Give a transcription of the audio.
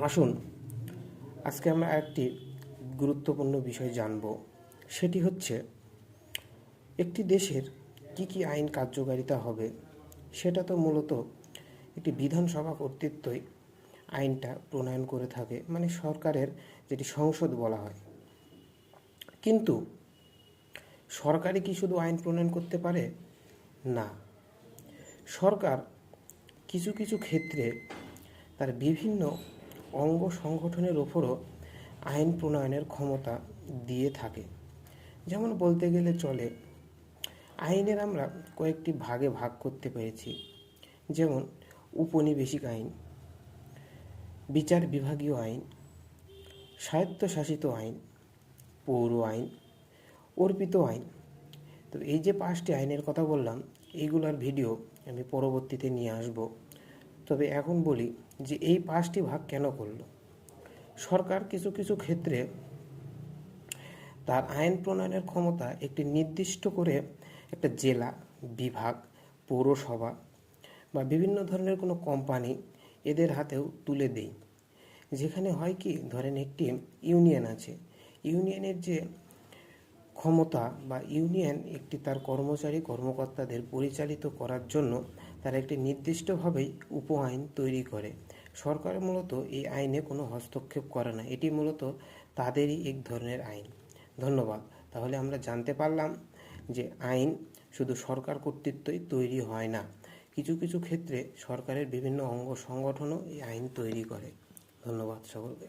আসুন আজকে আমরা একটি গুরুত্বপূর্ণ বিষয় জানব। সেটি হচ্ছে একটি দেশের কি আইন কার্যকারিতা হবে। সেটা তো মূলত একটি বিধানসভা কর্তৃত্বই আইনটা প্রণয়ন করে থাকে, মানে সরকারের যেটি সংসদ বলা হয়। কিন্তু সরকারই কি শুধু আইন প্রণয়ন করতে পারে? না, সরকার কিছু কিছু ক্ষেত্রে তার বিভিন্ন অঙ্গ সংগঠনের ওপরও আইন প্রণয়নের ক্ষমতা দিয়ে থাকে। যেমন বলতে গেলে চলে, আইনের আমরা কয়েকটি ভাগে ভাগ করতে পেরেছি। যেমন উপনিবেশিক আইন, বিচার বিভাগীয় আইন, স্বায়ত্তশাসিত আইন, পৌর আইন, অর্পিত আইন। তো এই যে 5টি আইনের কথা বললাম, এইগুলোর ভিডিও আমি পরবর্তীতে নিয়ে আসব। তবে এখন বলি যে এই 5টি ভাগ কেন করলো সরকার। কিছু কিছু ক্ষেত্রে তার আইন প্রণয়নের ক্ষমতা একটি নির্দিষ্ট করে একটা জেলা, বিভাগ, পৌরসভা বা বিভিন্ন ধরনের কোনো কোম্পানি এদের হাতেও তুলে দেয়। যেখানে হয় কি, ধরেন একটি ইউনিয়ন আছে, ইউনিয়নের যে ক্ষমতা বা ইউনিয়ন একটি তার কর্মচারী-কর্মকর্তাদের পরিচালিত করার জন্য তারা একটি নির্দিষ্টভাবেই উপ আইন তৈরি করে। সরকার মূলত এই আইনে কোনো হস্তক্ষেপ করে না, এটি মূলত তাদেরই এক ধরনের আইন। ধন্যবাদ। তাহলে আমরা জানতে পারলাম যে আইন শুধু সরকার কর্তৃত্বই তৈরি হয় না, কিছু কিছু ক্ষেত্রে সরকারের বিভিন্ন অঙ্গ সংগঠনও এই আইন তৈরি করে। ধন্যবাদ সকলকে।